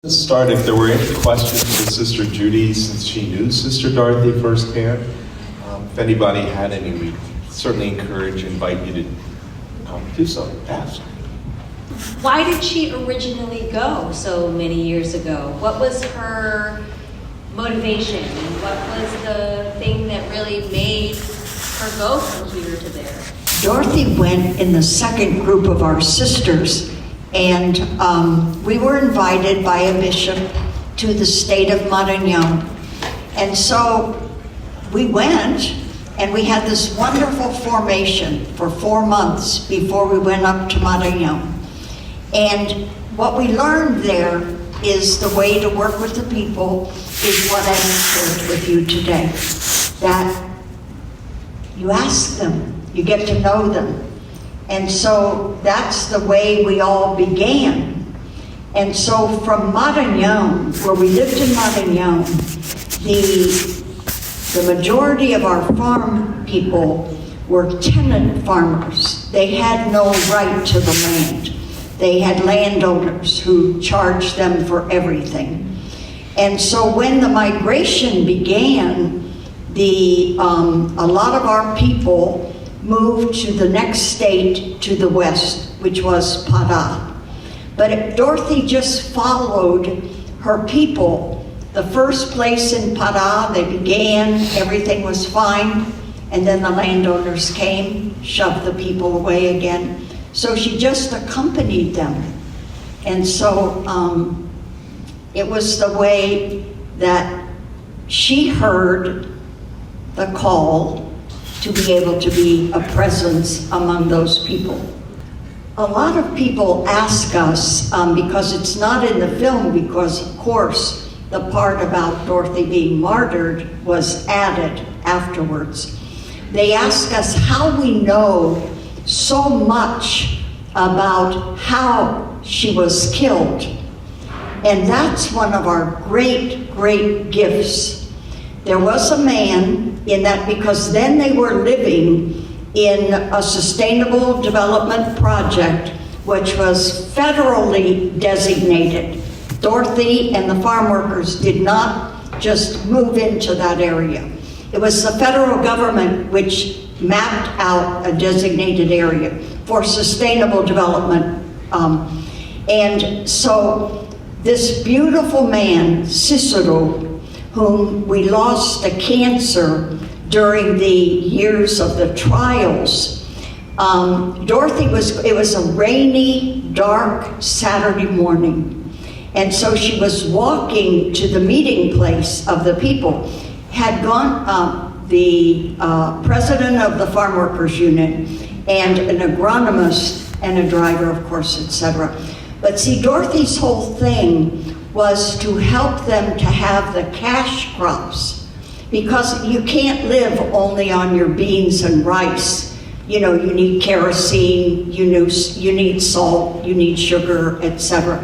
Let's start, if there were any questions for Sister Judy, since she knew Sister Dorothy firsthand. If anybody had any, we certainly invite you to do so, ask. Why did she originally go so many years ago? What was her motivation? What was the thing that really made her go from here to there? Dorothy went in the second group of our sisters, and we were invited by a bishop to the state of Maranhão. And so we went, and we had this wonderful formation for 4 months before we went up to Maranhão. And what we learned there is the way to work with the people is what I shared with you today. That you ask them, you get to know them. And so that's the way we all began. And so from Maranhão, where we lived in Maranhão, the majority of our farm people were tenant farmers. They had no right to the land. They had landowners who charged them for everything. And so when the migration began, a lot of our people moved to the next state to the west, which was Pará. But Dorothy just followed her people. The first place in Pará, they began, everything was fine, and then the landowners came, shoved the people away again. So she just accompanied them. And so it was the way that she heard the call to be able to be a presence among those people. A lot of people ask us, because it's not in the film, because of course the part about Dorothy being martyred was added afterwards. They ask us how we know so much about how she was killed. And that's one of our great, great gifts. There was a man in that, because then they were living in a sustainable development project, which was federally designated. Dorothy and the farm workers did not just move into that area. It was the federal government which mapped out a designated area for sustainable development. And so this beautiful man, Cicero, whom we lost to cancer during the years of the trials, it was a rainy, dark Saturday morning. And so she was walking to the meeting place of the people, had gone, the president of the farm workers unit and an agronomist and a driver, of course, etc. But see, Dorothy's whole thing was to help them to have the cash crops, because you can't live only on your beans and rice. You know, you need kerosene, you need salt, you need sugar, etc.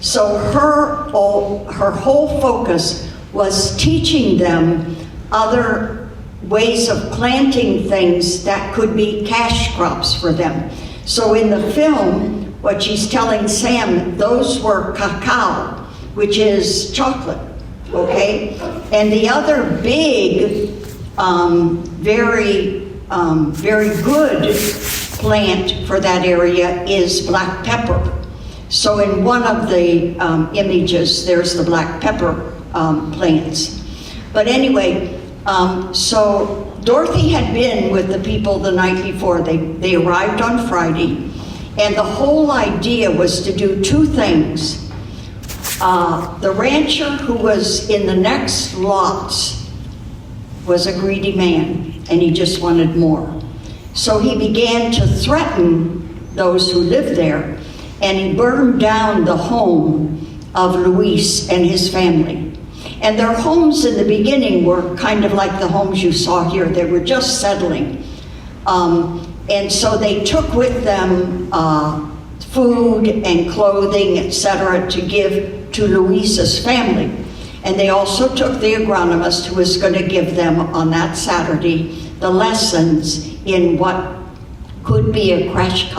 So her whole focus was teaching them other ways of planting things that could be cash crops for them. So in the film, what she's telling Sam, those were cacao, which is chocolate, okay? And the other big, very good plant for that area is black pepper. So in one of the images, there's the black pepper plants. But anyway, so Dorothy had been with the people the night before. They arrived on Friday, and the whole idea was to do two things. The rancher who was in the next lots was a greedy man, and he just wanted more. So he began to threaten those who lived there, and he burned down the home of Luis and his family. And their homes in the beginning were kind of like the homes you saw here. They were just settling. And so they took with them food and clothing, etc., to give to Luis's family. And they also took the agronomist who was going to give them on that Saturday the lessons in what could be a cash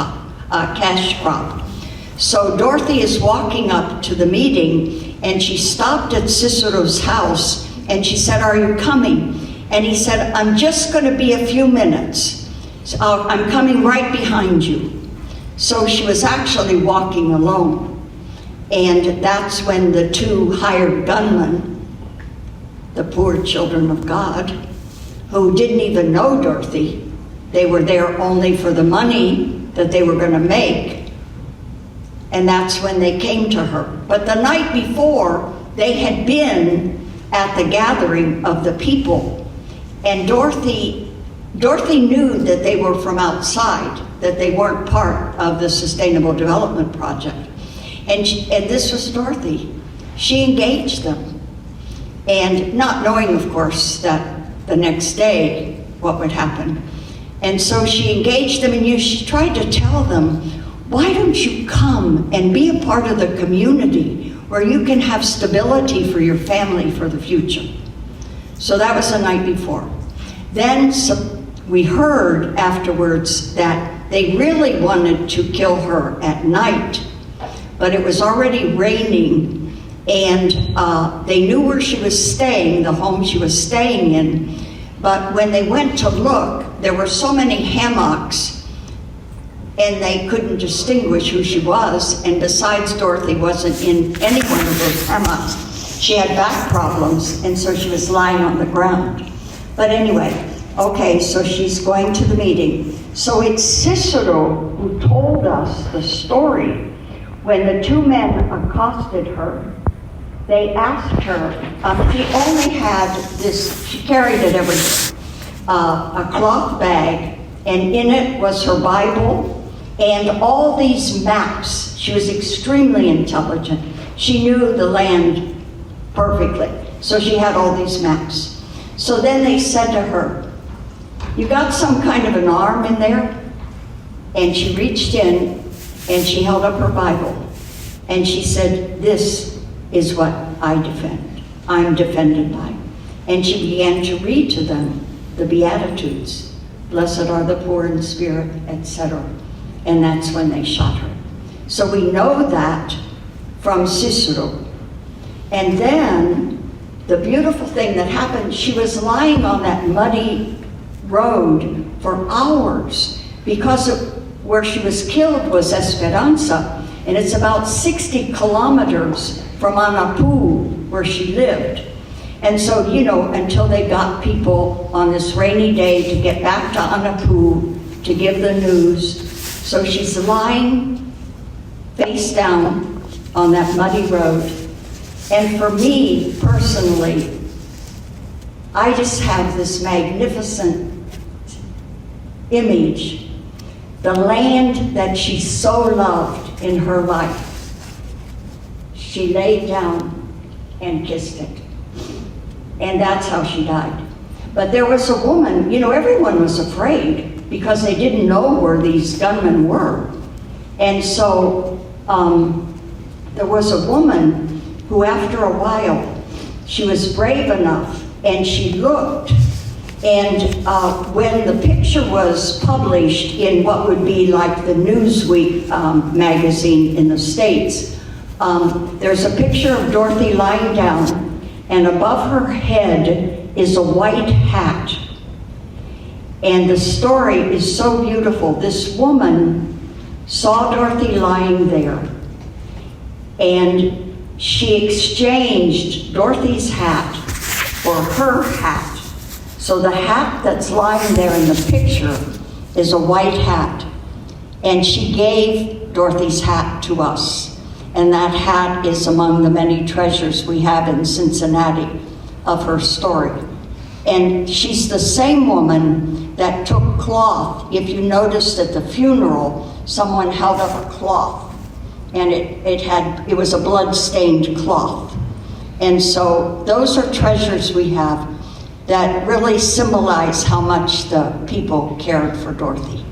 crop. So Dorothy is walking up to the meeting, and she stopped at Cicero's house, and she said, "Are you coming?" And he said, "I'm just going to be a few minutes. So I'm coming right behind you." So she was actually walking alone. And that's when the two hired gunmen, the poor children of God, who didn't even know Dorothy, they were there only for the money that they were going to make. And that's when they came to her. But the night before, they had been at the gathering of the people. And Dorothy knew that they were from outside, that they weren't part of the Sustainable Development Project. And this was Dorothy. She engaged them. And not knowing, of course, that the next day what would happen. And so she engaged them, and she tried to tell them, "Why don't you come and be a part of the community where you can have stability for your family for the future?" So that was the night before. Then we heard afterwards that they really wanted to kill her at night, but it was already raining, and they knew where she was staying, the home she was staying in. But when they went to look, there were so many hammocks, and they couldn't distinguish who she was. And besides, Dorothy wasn't in any one of those hammocks. She had back problems, and so she was lying on the ground. But anyway, okay, so she's going to the meeting. So it's Cicero who told us the story. When the two men accosted her, they asked her, she only had this, she carried it every day, a cloth bag, and in it was her Bible and all these maps. She was extremely intelligent. She knew the land perfectly, so she had all these maps. So then they said to her, "You got some kind of an arm in there?" And she reached in and she held up her Bible, and she said, "This is what I defend. I'm defended by." And she began to read to them the Beatitudes. Blessed are the poor in spirit, etc. And that's when they shot her. So we know that from Cicero. And then the beautiful thing that happened, she was lying on that muddy road for hours, because where she was killed was Esperanza, and it's about 60 kilometers from Anapu, where she lived. And so, until they got people on this rainy day to get back to Anapu to give the news. So she's lying face down on that muddy road. And for me, personally, I just have this magnificent image, the land that she so loved in her life. She laid down and kissed it. And that's how she died. But there was a woman, everyone was afraid because they didn't know where these gunmen were. And so there was a woman who, after a while, she was brave enough and she looked. And when the picture was published in what would be like the Newsweek magazine in the States, there's a picture of Dorothy lying down, and above her head is a white hat. And the story is so beautiful. This woman saw Dorothy lying there, and she exchanged Dorothy's hat for her hat. So the hat that's lying there in the picture is a white hat. And she gave Dorothy's hat to us. And that hat is among the many treasures we have in Cincinnati of her story. And she's the same woman that took cloth. If you noticed at the funeral, someone held up a cloth, and it was a blood-stained cloth. And so those are treasures we have that really symbolize how much the people cared for Dorothy.